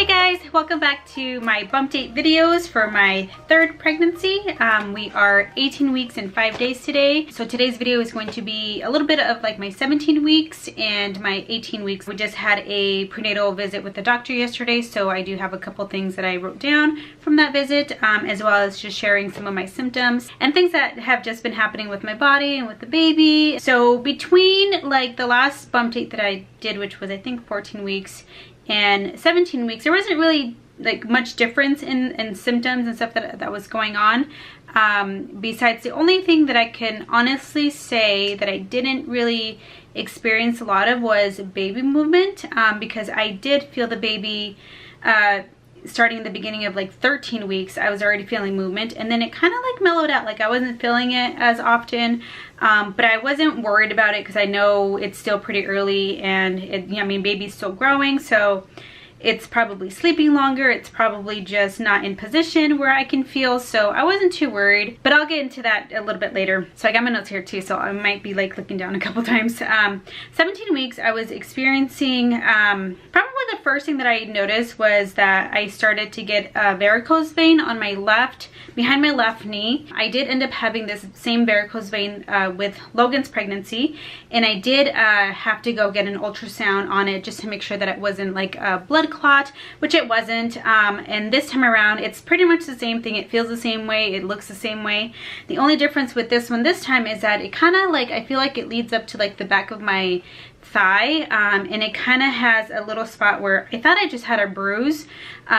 guys, welcome back to my bump date videos for my third pregnancy. We are 18 weeks and 5 days today. So today's video is going to be a little bit of like my 17 weeks and my 18 weeks. We just had a prenatal visit with the doctor yesterday, so I do have a couple things that I wrote down from that visit, as well as just sharing some of my symptoms and things that have just been happening with my body and with the baby. So between like the last bump date that I did, which was I think 14 weeks, and 17 weeks, there wasn't really like much difference in symptoms and stuff that was going on. Besides, the only thing that I can honestly say that I didn't really experience a lot of was baby movement, because I did feel the baby starting in the beginning of like 13 weeks. I was already feeling movement, and then it kind of like mellowed out. Like I wasn't feeling it as often, but I wasn't worried about it because I know it's still pretty early, and I mean, baby's still growing, so it's probably sleeping longer. It's probably just not in position where I can feel, so I wasn't too worried, but I'll get into that a little bit later. So I got my notes here too, so I might be like looking down a couple times. 17 weeks, I was experiencing, probably the first thing that I noticed was that I started to get a varicose vein on my left, behind my left knee. I did end up having this same varicose vein with Logan's pregnancy, and I did have to go get an ultrasound on it just to make sure that it wasn't like a blood clot, which it wasn't. And this time around, it's pretty much the same thing. It feels the same way, it looks the same way. The only difference with this one this time is that it kind of like, I feel like it leads up to like the back of my thigh, and it kind of has a little spot where I thought I just had a bruise,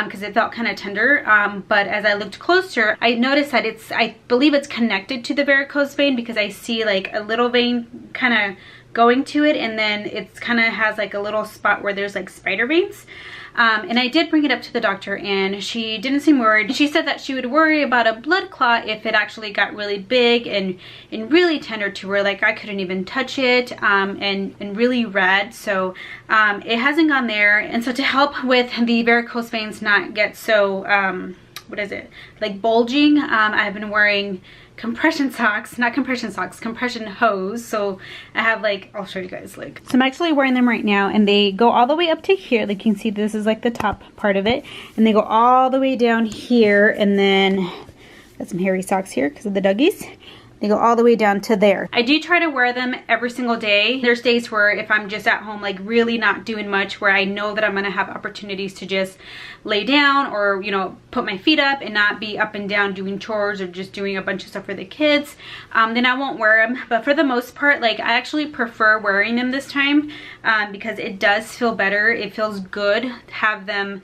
because it felt kind of tender, but as I looked closer, I noticed that I believe it's connected to the varicose vein, because I see like a little vein kind of going to it, and then it's kind of has like a little spot where there's like spider veins. And I did bring it up to the doctor, and she didn't seem worried. She said that she would worry about a blood clot if it actually got really big and really tender to where like I couldn't even touch it, and really red. So it hasn't gone there. And so to help with the varicose veins not get so what is it, like bulging, I've been wearing compression socks, not compression socks, compression hose. So I have like, I'll show you guys, like, so I'm actually wearing them right now, and they go all the way up to here. Like you can see, this is like the top part of it, and they go all the way down here, and then got some hairy socks here because of the duggies. They go all the way down to there. I do try to wear them every single day. There's days where if I'm just at home, like really not doing much, where I know that I'm gonna have opportunities to just lay down or, you know, put my feet up and not be up and down doing chores or just doing a bunch of stuff for the kids, then I won't wear them. But for the most part, like I actually prefer wearing them this time, because it does feel better. It feels good to have them,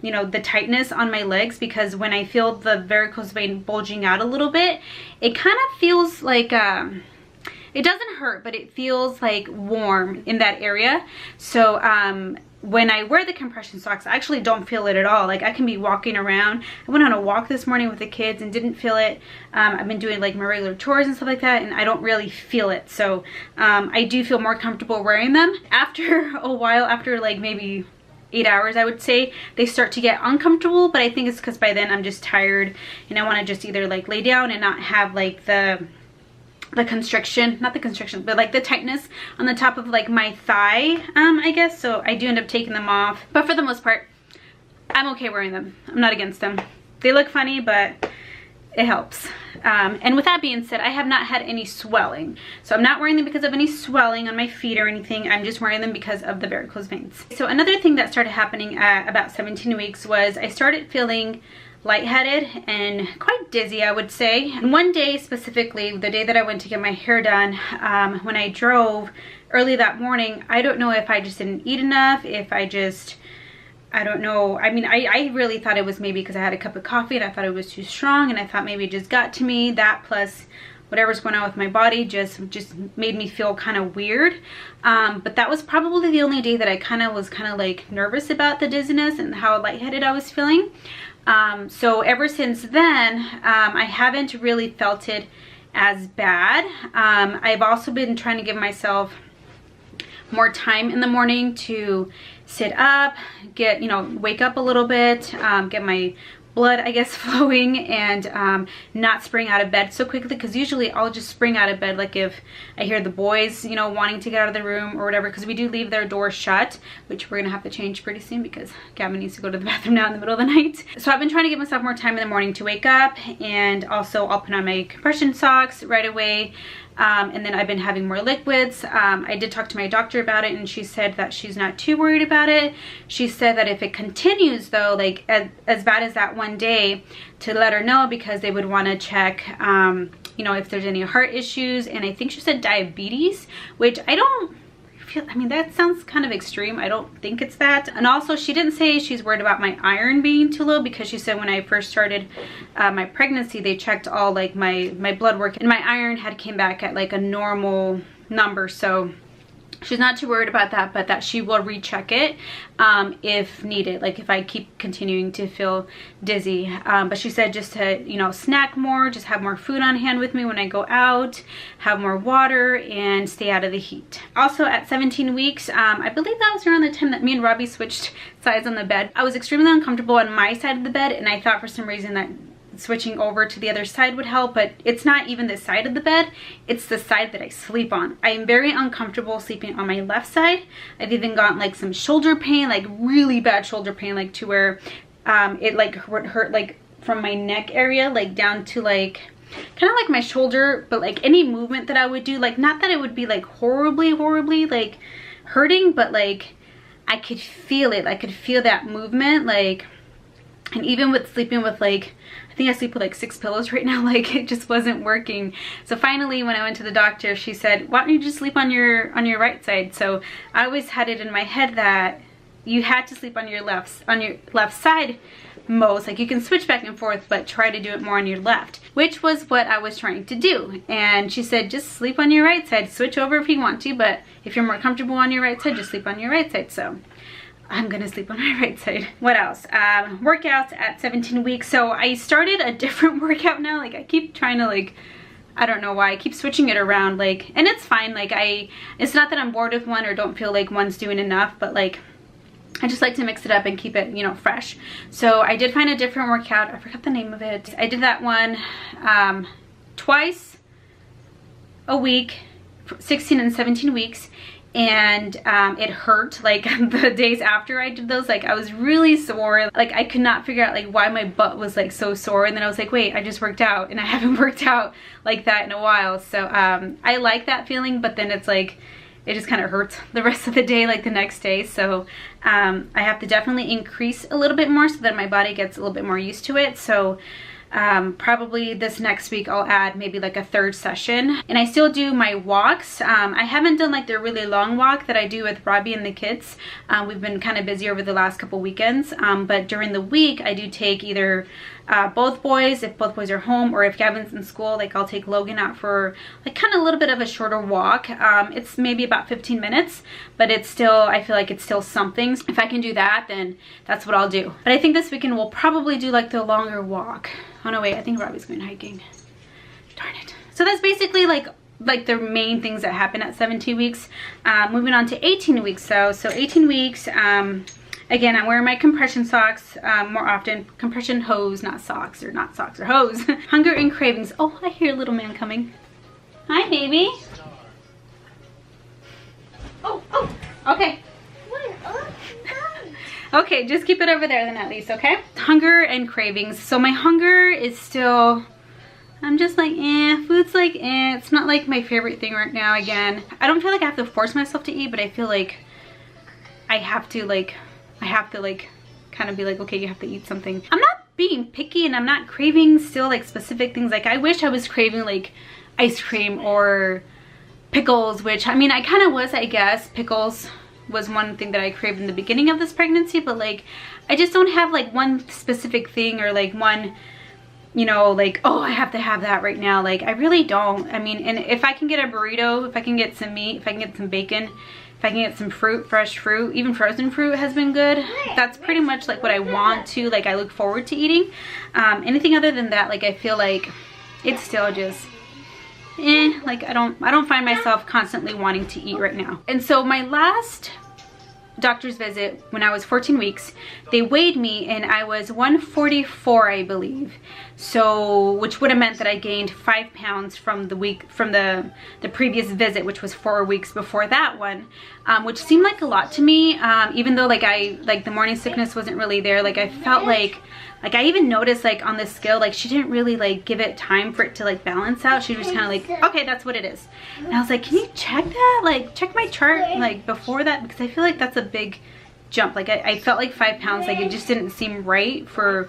you know, the tightness on my legs, because when I feel the varicose vein bulging out a little bit, it kind of feels like, it doesn't hurt, but it feels like warm in that area. So when I wear the compression socks, I actually don't feel it at all. Like I can be walking around. I went on a walk this morning with the kids and didn't feel it. I've been doing like my regular chores and stuff like that, and I don't really feel it. So I do feel more comfortable wearing them. After a while, after like maybe 8 hours, I would say, they start to get uncomfortable, but I think it's because by then I'm just tired and I want to just either like lay down and not have like the constriction, not the constriction, but like the tightness on the top of like my thigh, I guess. So I do end up taking them off, but for the most part, I'm okay wearing them. I'm not against them. They look funny, but it helps. And with that being said, I have not had any swelling. So I'm not wearing them because of any swelling on my feet or anything. I'm just wearing them because of the varicose veins. So another thing that started happening at about 17 weeks was I started feeling lightheaded and quite dizzy, I would say. And one day specifically, the day that I went to get my hair done, when I drove early that morning, I don't know if I just didn't eat enough, if I don't know. I mean, I really thought it was maybe because I had a cup of coffee and I thought it was too strong, and I thought maybe it just got to me. That plus whatever's going on with my body just made me feel kind of weird. But that was probably the only day that I was like nervous about the dizziness and how lightheaded I was feeling. So ever since then, I haven't really felt it as bad. I've also been trying to give myself more time in the morning to sit up, get, you know, wake up a little bit, get my blood, I guess, flowing, and not spring out of bed so quickly, because usually I'll just spring out of bed like if I hear the boys, you know, wanting to get out of the room or whatever, because we do leave their door shut, which we're gonna have to change pretty soon because Gavin needs to go to the bathroom now in the middle of the night. So I've been trying to give myself more time in the morning to wake up, and also I'll put on my compression socks right away. And then I've been having more liquids. I did talk to my doctor about it, and she said that she's not too worried about it. She said that if it continues though, like as bad as that one day, to let her know, because they would want to check, you know, if there's any heart issues, and I think she said diabetes, which I don't feel, I mean, that sounds kind of extreme. I don't think it's that. And also she didn't say she's worried about my iron being too low, because she said when I first started my pregnancy, they checked all like my blood work, and my iron had came back at like a normal number. So she's not too worried about that, but that she will recheck it if needed, like if I keep continuing to feel dizzy. But she said just to, you know, snack more, just have more food on hand with me when I go out, have more water, and stay out of the heat. Also at 17 weeks, I believe that was around the time that me and Robbie switched sides on the bed. I was extremely uncomfortable on my side of the bed, and I thought for some reason that switching over to the other side would help, but it's not even the side of the bed, it's the side that I sleep on. I am very uncomfortable sleeping on my left side. I've even gotten like some shoulder pain, like really bad shoulder pain, like to where it like hurt like from my neck area like down to like kind of like my shoulder, but like any movement that I would do, like not that it would be like horribly like hurting, but like I could feel it. I could feel that movement, like. And even with sleeping with like, I think I sleep with like 6 pillows right now, like it just wasn't working. So finally when I went to the doctor, she said, why don't you just sleep on your right side? So I always had it in my head that you had to sleep on your left side most, like you can switch back and forth, but try to do it more on your left, which was what I was trying to do. And she said, just sleep on your right side, switch over if you want to, but if you're more comfortable on your right side, just sleep on your right side. So I'm gonna sleep on my right side. What else? Workouts at 17 weeks. So I started a different workout now. Like I keep trying to like, I don't know why, I keep switching it around, like, and it's fine. Like it's not that I'm bored with one or don't feel like one's doing enough, but like I just like to mix it up and keep it, you know, fresh. So I did find a different workout. I forgot the name of it. I did that one twice a week, 16 and 17 weeks. And it hurt like the days after I did those. Like I was really sore, like I could not figure out like why my butt was like so sore, and then I was like, wait, I just worked out, and I haven't worked out like that in a while. So I like that feeling, but then it's like it just kind of hurts the rest of the day, like the next day. So I have to definitely increase a little bit more so that my body gets a little bit more used to it. So probably this next week I'll add maybe like a 3rd session. And I still do my walks. I haven't done like the really long walk that I do with Robbie and the kids. We've been kind of busy over the last couple weekends, but during the week I do take either both boys, if both boys are home, or if Gavin's in school, like I'll take Logan out for like kind of a little bit of a shorter walk. It's maybe about 15 minutes, but it's still, I feel like it's still something. If I can do that, then that's what I'll do. But I think this weekend we'll probably do like the longer walk. Oh no, wait, I think Robbie's going hiking. Darn it. So that's basically like the main things that happen at 17 weeks. Moving on to 18 weeks. So 18 weeks, again, I'm wearing my compression socks more often. Compression hose, not socks, or hose. Hunger and cravings. Oh, I hear a little man coming. Hi, baby. Oh, okay. Okay, just keep it over there then at least, okay? Hunger and cravings. So my hunger is still, I'm just like, food's like, it's not like my favorite thing right now. Again, I don't feel like I have to force myself to eat, but I feel like I have to kind of be like, okay, you have to eat something. I'm not being picky, and I'm not craving still like specific things. Like I wish I was craving like ice cream or pickles, which I mean, I kind of was, I guess. Pickles was one thing that I craved in the beginning of this pregnancy, but like I just don't have like one specific thing or like one, you know, like, oh, I have to have that right now. Like I really don't. I mean, and if I can get a burrito, if I can get some meat, if I can get some bacon, if I can get some fruit, fresh fruit, even frozen fruit has been good. That's pretty much like what I want to, like I look forward to eating. Anything other than that, like I feel like it's still just like I don't find myself constantly wanting to eat right now. And so my last doctor's visit when I was 14 weeks. They weighed me and I was 144, I believe. So, which would have meant that I gained 5 pounds from the previous visit, which was 4 weeks before that one, which seemed like a lot to me. Even though like the morning sickness wasn't really there, like I felt like I even noticed like on this scale, like she didn't really like give it time for it to like balance out. She was just kind of like, okay, that's what it is. And I was like, can you check that? Like check my chart like before that, because I feel like that's a big jump. Like I felt like 5 pounds, like it just didn't seem right for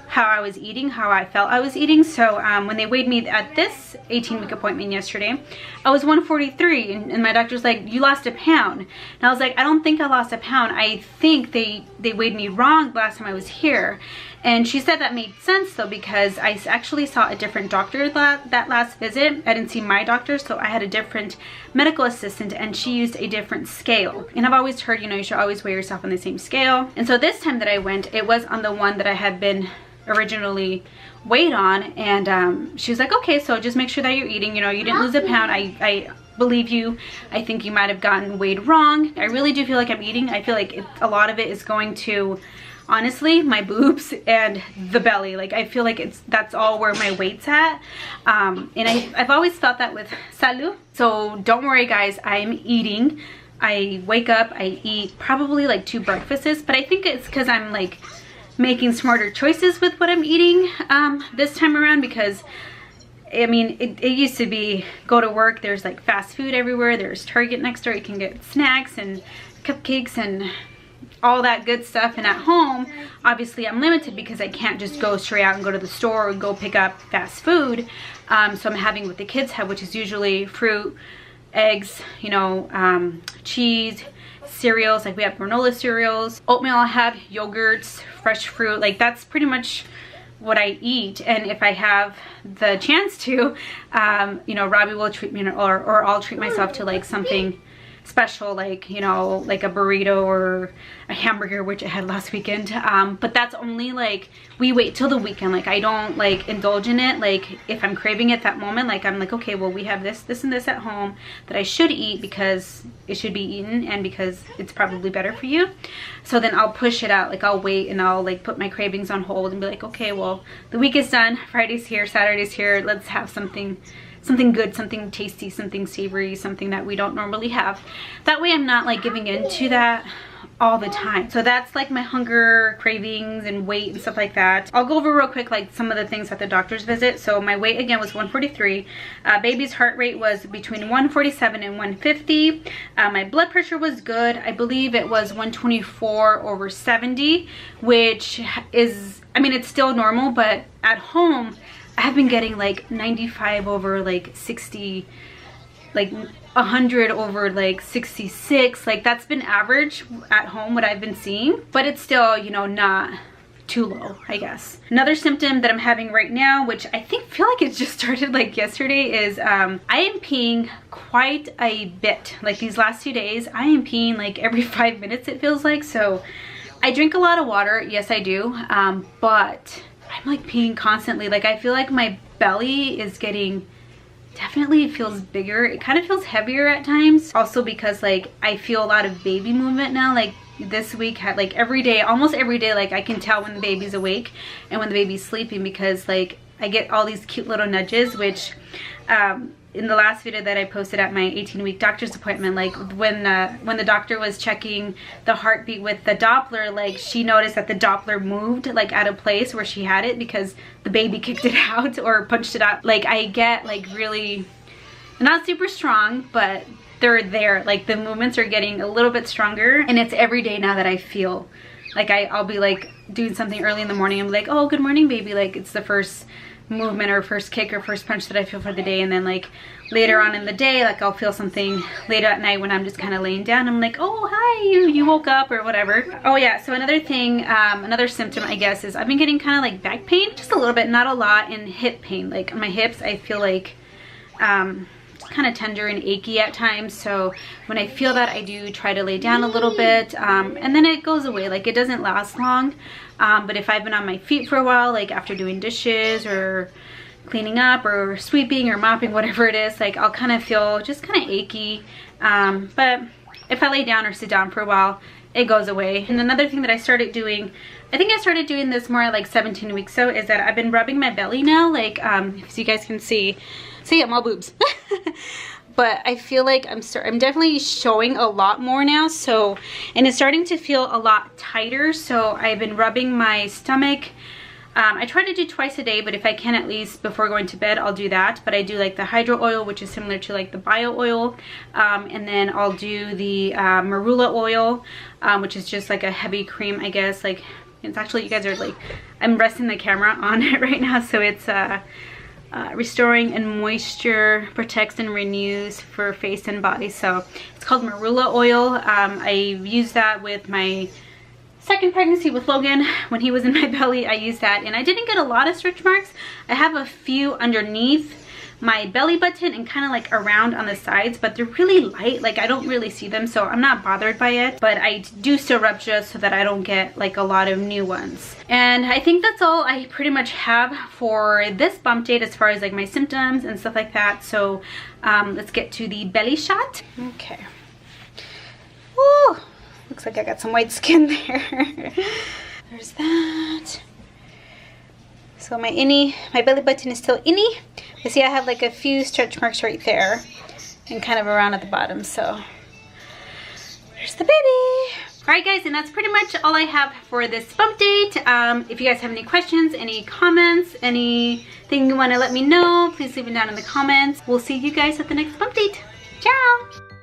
how I was eating, how I felt I was eating. So when they weighed me at this 18-week appointment yesterday, I was 143, and my doctor's like, you lost a pound. And I was like, I don't think I lost a pound. I think they weighed me wrong last time I was here. And she said that made sense though, because I actually saw a different doctor that last visit. I didn't see my doctor, so I had a different medical assistant and she used a different scale. And I've always heard, you know, you should always weigh yourself on the same scale. And so this time that I went, it was on the one that I had been originally weighed on. And she was like, okay, so just make sure that you're eating, you know, you didn't lose a pound. I believe you. I think you might have gotten weighed wrong. I really do feel like I'm eating. I feel like a lot of it is going to, honestly, my boobs and the belly. Like I feel like that's all where my weight's at. And I've always felt that with salud. So don't worry guys, I'm eating. I wake up, I eat probably like 2 breakfasts, but I think it's because I'm like making smarter choices with what I'm eating this time around, because I mean, it used to be go to work, there's like fast food everywhere, there's Target next door, you can get snacks and cupcakes and all that good stuff. And at home, obviously I'm limited because I can't just go straight out and go to the store or go pick up fast food. So I'm having what the kids have, which is usually fruit, eggs, you know, cheese, cereals. Like we have granola cereals, oatmeal. I have yogurts, fresh fruit. Like that's pretty much what I eat. And if I have the chance to, you know, Robbie will treat me, or I'll treat myself to like something special, like, you know, like a burrito or a hamburger, which I had last weekend. But that's only like, we wait till the weekend. Like I don't like indulge in it. Like if I'm craving it that moment, like I'm like, okay, well we have this and this at home that I should eat because it should be eaten and because it's probably better for you. So then I'll push it out. Like I'll wait and I'll like put my cravings on hold and be like, okay, well the week is done, Friday's here, Saturday's here, let's have something good, something tasty, something savory, something that we don't normally have. That way I'm not like giving into that all the time. So that's like my hunger, cravings, and weight and stuff like that. I'll go over real quick like some of the things at the doctor's visit. So my weight again was 143. Baby's heart rate was between 147 and 150. My blood pressure was good. I believe it was 124/70, which is, I mean, it's still normal, but at home I've been getting like 95/60, like 100/66. Like that's been average at home, what I've been seeing, but it's still, you know, not too low, I guess. Another symptom that I'm having right now, which I feel like it just started like yesterday, is I am peeing quite a bit. Like these last 2 days, I am peeing like every 5 minutes, it feels like. So I drink a lot of water, yes I do, but I'm like peeing constantly. Like I feel like my belly is getting, definitely feels bigger. It kind of feels heavier at times. Also because like I feel a lot of baby movement now. Like this week had like every day, almost every day, like I can tell when the baby's awake and when the baby's sleeping, because like I get all these cute little nudges, which in the last video that I posted at my 18-week doctor's appointment, like when the doctor was checking the heartbeat with the Doppler, like she noticed that the Doppler moved like out of place where she had it because the baby kicked it out or punched it out. Like I get like really, not super strong, but they're there. Like the movements are getting a little bit stronger, and it's every day now that I feel like I'll be like doing something early in the morning and be like, oh, good morning baby. Like it's the first movement or first kick or first punch that I feel for the day. And then like later on in the day, like I'll feel something later at night when I'm just kind of laying down. I'm like, oh hi, you woke up or whatever. Oh yeah, so another thing, another symptom I guess is I've been getting kind of like back pain, just a little bit, not a lot, and hip pain. Like my hips, I feel like kind of tender and achy at times. So when I feel that, I do try to lay down a little bit, and then it goes away. Like it doesn't last long, but if I've been on my feet for a while, like after doing dishes or cleaning up or sweeping or mopping, whatever it is, like I'll kind of feel just kind of achy, but if I lay down or sit down for a while, it goes away. And another thing that I started doing, I think I started doing this more like 17 weeks ago, is that I've been rubbing my belly now, like so you guys can see yeah, my boobs. But I feel like I'm definitely showing a lot more now, so, and it's starting to feel a lot tighter. So I've been rubbing my stomach. I try to do twice a day, but if I can, at least before going to bed, I'll do that. But I do like the hydro oil, which is similar to like the bio oil, and then I'll do the marula oil, which is just like a heavy cream, I guess. Like, it's actually, you guys are like, I'm resting the camera on it right now, so it's restoring and moisture, protects and renews for face and body. So it's called marula oil. I used that with my second pregnancy with Logan. When he was in my belly, I used that, and I didn't get a lot of stretch marks. I have a few underneath my belly button and kind of like around on the sides, but they're really light. Like, I don't really see them, so I'm not bothered by it. But I do still rub just so that I don't get like a lot of new ones. And I think that's all I pretty much have for this bump date as far as like my symptoms and stuff like that. So let's get to the belly shot. Okay. Woo! Looks like I got some white skin there. There's that. So my innie, my belly button is still innie. You see I have like a few stretch marks right there and kind of around at the bottom. So there's the baby. Alright guys, and that's pretty much all I have for this bump date. If you guys have any questions, any comments, anything you want to let me know, please leave it down in the comments. We'll see you guys at the next bump date. Ciao!